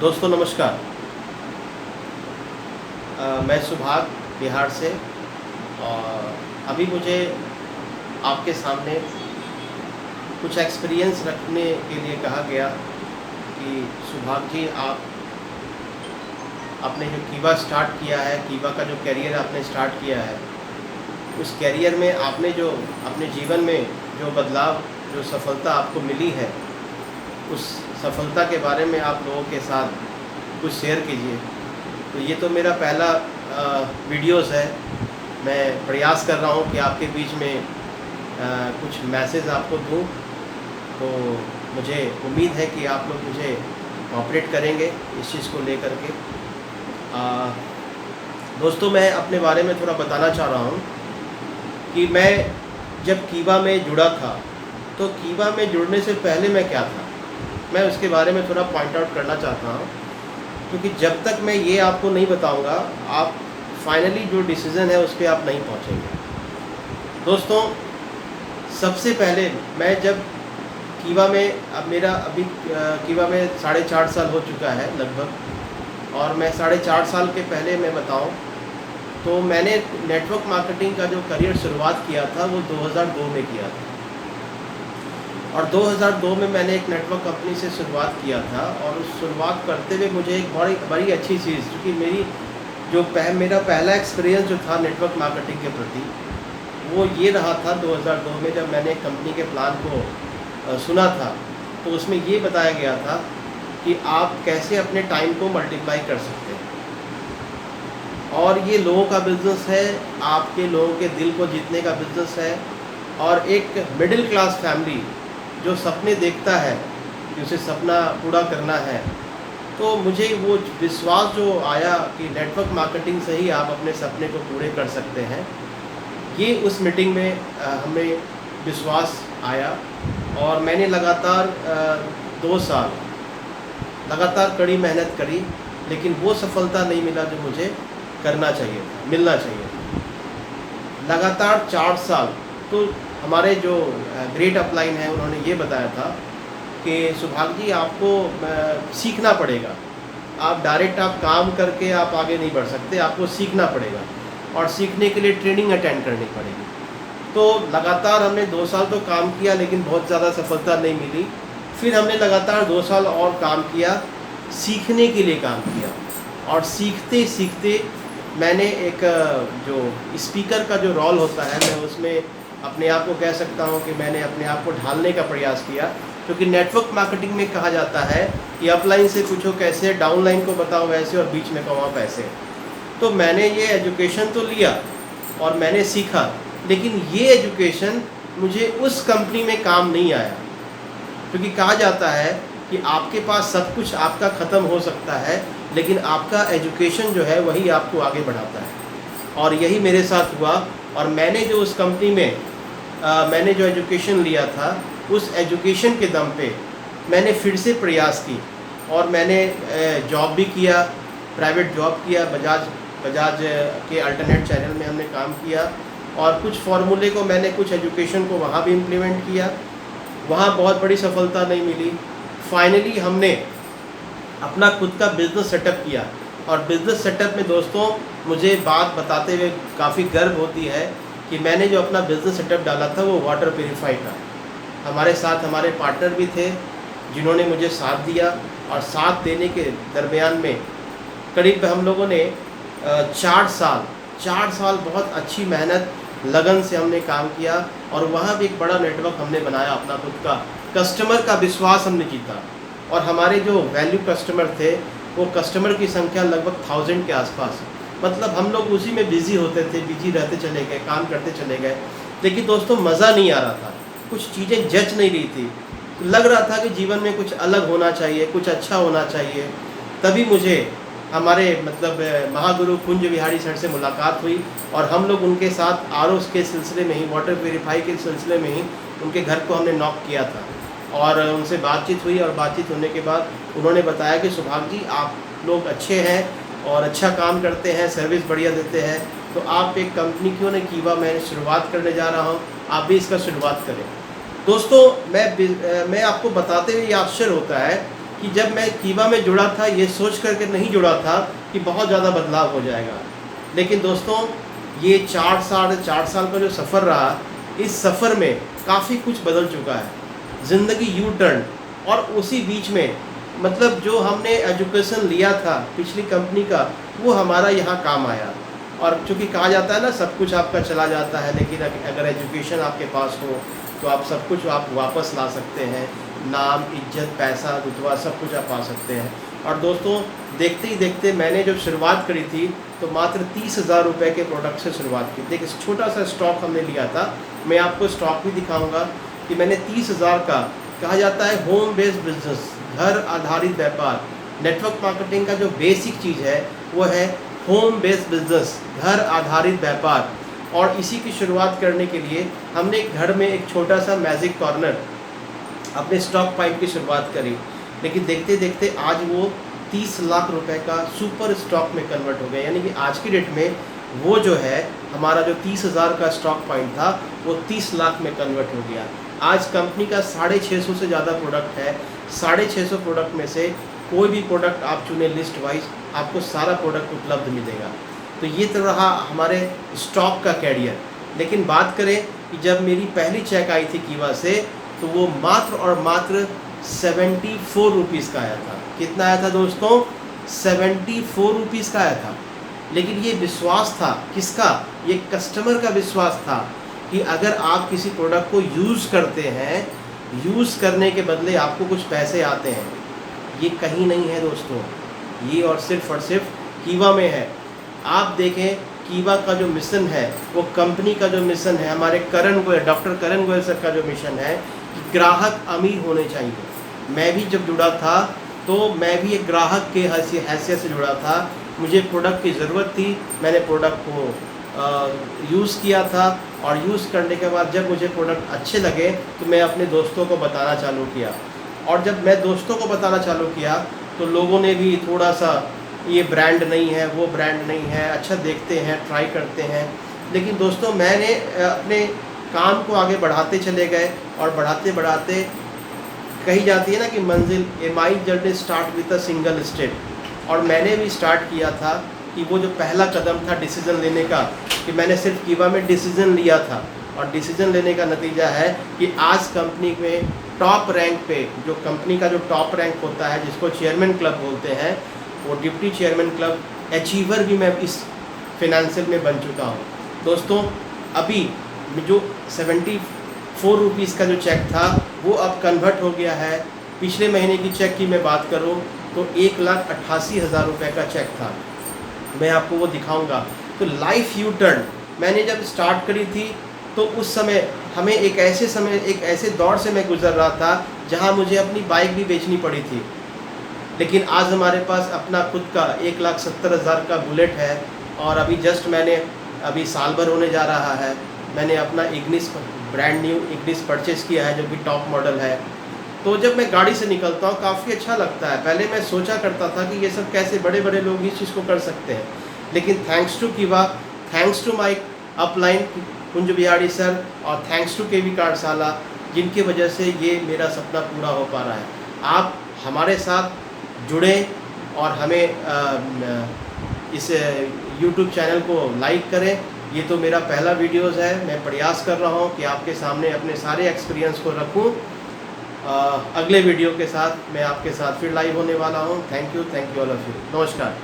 दोस्तों नमस्कार। मैं सुभाग बिहार से और अभी मुझे आपके सामने कुछ एक्सपीरियंस रखने के लिए कहा गया कि सुभाग जी आप आपने जो कीवा स्टार्ट किया है, कीवा का जो करियर आपने स्टार्ट किया है, उस करियर में आपने जो अपने जीवन में जो बदलाव, जो सफलता आपको मिली है, उस सफलता के बारे में आप लोगों के साथ कुछ शेयर कीजिए। तो ये तो मेरा पहला वीडियोस है। मैं प्रयास कर रहा हूँ कि आपके बीच में कुछ मैसेज आपको दूँ। तो मुझे उम्मीद है कि आप लोग मुझे कोऑपरेट करेंगे इस चीज़ को लेकर के। दोस्तों मैं अपने बारे में थोड़ा बताना चाह रहा हूँ कि मैं जब कीवा में जुड़ा था, तो कीवा में जुड़ने से पहले मैं क्या था, मैं उसके बारे में थोड़ा पॉइंट आउट करना चाहता हूँ। क्योंकि जब तक मैं ये आपको नहीं बताऊँगा, आप फाइनली जो डिसीज़न है उस पर आप नहीं पहुँचेंगे। दोस्तों सबसे पहले मैं जब कीवा में, अब मेरा अभी कीवा में 4.5 साल हो चुका है लगभग, और मैं 4.5 साल के पहले मैं बताऊं तो मैंने नेटवर्क मार्केटिंग का जो करियर शुरुआत किया था वो 2002 में किया था। और 2002 में मैंने एक नेटवर्क कंपनी से शुरुआत किया था, और उस शुरुआत करते हुए मुझे एक बड़ी अच्छी चीज़, क्योंकि मेरा पहला एक्सपीरियंस जो था नेटवर्क मार्केटिंग के प्रति, वो ये रहा था 2002 में जब मैंने एक कंपनी के प्लान को सुना था। तो उसमें ये बताया गया था कि आप कैसे अपने टाइम को मल्टीप्लाई कर सकते हैं, और ये लोगों का बिज़नेस है, आपके लोगों के दिल को जीतने का बिज़नेस है। और एक मिडिल क्लास फैमिली जो सपने देखता है कि उसे सपना पूरा करना है, तो मुझे वो विश्वास जो आया कि नेटवर्क मार्केटिंग से ही आप अपने सपने को पूरे कर सकते हैं, ये उस मीटिंग में हमें विश्वास आया। और मैंने लगातार 2 साल लगातार कड़ी मेहनत करी, लेकिन वो सफलता नहीं मिला जो मुझे करना चाहिए था, मिलना चाहिए था। लगातार 4 साल तो हमारे जो ग्रेट अपलाइन है उन्होंने ये बताया था कि सुभाग जी आपको सीखना पड़ेगा, आप डायरेक्ट आप काम करके आप आगे नहीं बढ़ सकते, आपको सीखना पड़ेगा, और सीखने के लिए ट्रेनिंग अटेंड करनी पड़ेगी। तो लगातार हमने 2 साल तो काम किया, लेकिन बहुत ज़्यादा सफलता नहीं मिली। फिर हमने लगातार 2 साल और काम किया, सीखने के लिए काम किया, और सीखते सीखते मैंने एक जो स्पीकर का जो रोल होता है, मैं उसमें अपने आप को कह सकता हूँ कि मैंने अपने आप को ढालने का प्रयास किया। क्योंकि नेटवर्क मार्केटिंग में कहा जाता है कि अपलाइन से पूछो कैसे, डाउनलाइन को बताओ वैसे, और बीच में कमाओ पैसे। तो मैंने ये एजुकेशन तो लिया और मैंने सीखा, लेकिन ये एजुकेशन मुझे उस कंपनी में काम नहीं आया। क्योंकि कहा जाता है कि आपके पास सब कुछ आपका ख़त्म हो सकता है, लेकिन आपका एजुकेशन जो है वही आपको आगे बढ़ाता है। और यही मेरे साथ हुआ। और मैंने जो उस कंपनी में मैंने जो एजुकेशन लिया था, उस एजुकेशन के दम पे मैंने फिर से प्रयास की, और मैंने जॉब भी किया, प्राइवेट जॉब किया, बजाज के अल्टरनेट चैनल में हमने काम किया, और कुछ फार्मूले को मैंने कुछ एजुकेशन को वहाँ भी इम्प्लीमेंट किया। वहाँ बहुत बड़ी सफलता नहीं मिली। फाइनली हमने अपना खुद का बिज़नेस सेटअप किया, और बिज़नेस सेटअप में दोस्तों मुझे बात बताते हुए काफ़ी गर्व होती है कि मैंने जो अपना बिज़नेस सेटअप डाला था वो वाटर प्यूरीफाई का। हमारे साथ हमारे पार्टनर भी थे जिन्होंने मुझे साथ दिया, और साथ देने के दरमियान में करीब हम लोगों ने 4 साल बहुत अच्छी मेहनत लगन से हमने काम किया, और वहाँ भी एक बड़ा नेटवर्क हमने बनाया अपना खुद का। कस्टमर का विश्वास हमने जीता, और हमारे जो वैल्यू कस्टमर थे वो कस्टमर की संख्या लगभग 1000 के आसपास। मतलब हम लोग उसी में बिज़ी होते थे, बिजी रहते चले गए, काम करते चले गए, लेकिन दोस्तों मज़ा नहीं आ रहा था, कुछ चीज़ें जच नहीं रही थी। लग रहा था कि जीवन में कुछ अलग होना चाहिए, कुछ अच्छा होना चाहिए। तभी मुझे हमारे महागुरु कुंज बिहारी सर से मुलाकात हुई, और हम लोग उनके साथ आरओ के सिलसिले में ही, वाटर प्यूरीफाई के सिलसिले में ही उनके घर को हमने नॉक किया था, और उनसे बातचीत हुई। और बातचीत होने के बाद उन्होंने बताया कि सुभाग जी आप लोग अच्छे हैं और अच्छा काम करते हैं, सर्विस बढ़िया देते हैं, तो आप एक कंपनी क्यों नहीं, कीवा मैं शुरुआत करने जा रहा हूँ, आप भी इसका शुरुआत करें। दोस्तों मैं आपको बताते हुए ये आश्चर्य होता है कि जब मैं कीवा में जुड़ा था ये सोच करके नहीं जुड़ा था कि बहुत ज़्यादा बदलाव हो जाएगा। लेकिन दोस्तों ये 4 साल का जो सफ़र रहा, इस सफ़र में काफ़ी कुछ बदल चुका है। ज़िंदगी यू टर्न, और उसी बीच में मतलब जो हमने एजुकेशन लिया था पिछली कंपनी का, वो हमारा यहाँ काम आया। और चूँकि कहा जाता है ना, सब कुछ आपका चला जाता है, लेकिन अगर एजुकेशन आपके पास हो तो आप सब कुछ आप वापस ला सकते हैं। नाम, इज्जत, पैसा, रुतबा सब कुछ आप पा सकते हैं। और दोस्तों देखते ही देखते मैंने जब शुरुआत करी थी तो मात्र 30,000 रुपये के प्रोडक्ट से शुरुआत की। देखिए छोटा सा स्टॉक हमने लिया था, मैं आपको स्टॉक भी दिखाऊंगा कि मैंने 30,000 का, कहा जाता है होम बेस्ड बिजनेस, घर आधारित व्यापार। नेटवर्क मार्केटिंग का जो बेसिक चीज़ है वो है होम बेस्ड बिजनेस, घर आधारित व्यापार। और इसी की शुरुआत करने के लिए हमने घर में एक छोटा सा मैजिक कॉर्नर, अपने स्टॉक पॉइंट की शुरुआत करी। लेकिन देखते देखते आज वो 30 लाख रुपए का सुपर स्टॉक में कन्वर्ट हो गया। यानी कि आज की डेट में वो जो है हमारा जो 30,000 का स्टॉक पॉइंट था वो 30 लाख में कन्वर्ट हो गया। आज कंपनी का 650 से ज़्यादा प्रोडक्ट है। 650 प्रोडक्ट में से कोई भी प्रोडक्ट आप चुने लिस्ट वाइज, आपको सारा प्रोडक्ट उपलब्ध मिलेगा। तो ये तो रहा हमारे स्टॉक का कैरियर। लेकिन बात करें कि जब मेरी पहली चेक आई थी कीवा से, तो वो मात्र और मात्र 74 रुपीज़ का आया था। कितना आया था दोस्तों? 74 रुपीज़ का आया था। लेकिन ये विश्वास था किसका? ये कस्टमर का विश्वास था कि अगर आप किसी प्रोडक्ट को यूज़ करते हैं, यूज़ करने के बदले आपको कुछ पैसे आते हैं। ये कहीं नहीं है दोस्तों, ये और सिर्फ कीवा में है। आप देखें कीवा का जो मिशन है, वो कंपनी का जो मिशन है, हमारे करण गोयल, डॉक्टर करण गोयल सर का जो मिशन है कि ग्राहक अमीर होने चाहिए। मैं भी जब जुड़ा था तो मैं भी एक ग्राहक के हैसियत से जुड़ा था। मुझे प्रोडक्ट की ज़रूरत थी, मैंने प्रोडक्ट को यूज़ किया था, और यूज़ करने के बाद जब मुझे प्रोडक्ट अच्छे लगे तो मैं अपने दोस्तों को बताना चालू किया। और जब मैं दोस्तों को बताना चालू किया तो लोगों ने भी थोड़ा सा, ये ब्रांड नहीं है, वो ब्रांड नहीं है, अच्छा देखते हैं, ट्राई करते हैं। लेकिन दोस्तों मैंने अपने काम को आगे बढ़ाते चले गए, और बढ़ाते बढ़ाते कही जाती है ना कि मंजिल, a my journey start with a single step. और मैंने भी स्टार्ट किया था कि वो जो पहला कदम था डिसीज़न लेने का, कि मैंने सिर्फ कीवा में डिसीज़न लिया था, और डिसीज़न लेने का नतीजा है कि आज कंपनी में टॉप रैंक पे, जो कंपनी का जो टॉप रैंक होता है जिसको चेयरमैन क्लब बोलते हैं, वो डिप्टी चेयरमैन क्लब अचीवर भी मैं इस फिनेंशियल में बन चुका हूँ। दोस्तों अभी जो 74 रुपीज़ का जो चेक था वो अब कन्वर्ट हो गया है। पिछले महीने की चेक की मैं बात करूँ तो 1,88,000 रुपये का चेक था। मैं आपको वो दिखाऊंगा। तो लाइफ यू टर्न मैंने जब स्टार्ट करी थी तो उस समय हमें एक ऐसे दौर से मैं गुज़र रहा था जहां मुझे अपनी बाइक भी बेचनी पड़ी थी। लेकिन आज हमारे पास अपना खुद का 1,70,000 का बुलेट है, और अभी जस्ट मैंने अभी साल भर होने जा रहा है, मैंने अपना Ignis brand new Ignis purchase किया है जो कि टॉप मॉडल है। तो जब मैं गाड़ी से निकलता हूँ काफ़ी अच्छा लगता है। पहले मैं सोचा करता था कि ये सब कैसे बड़े बड़े लोग इस चीज़ को कर सकते हैं, लेकिन थैंक्स टू कीवा, thanks to my upline Kunj Bihari sir, और थैंक्स टू केवी कार्डशाला, जिनकी वजह से ये मेरा सपना पूरा हो पा रहा है। आप हमारे साथ जुड़ें और हमें इस YouTube चैनल को लाइक करें। ये तो मेरा पहला वीडियोज़ है, मैं प्रयास कर रहा हूँ कि आपके सामने अपने सारे एक्सपीरियंस को रखूँ। अगले वीडियो के साथ मैं आपके साथ फिर लाइव होने वाला हूँ। Thank you all of you. नमस्कार।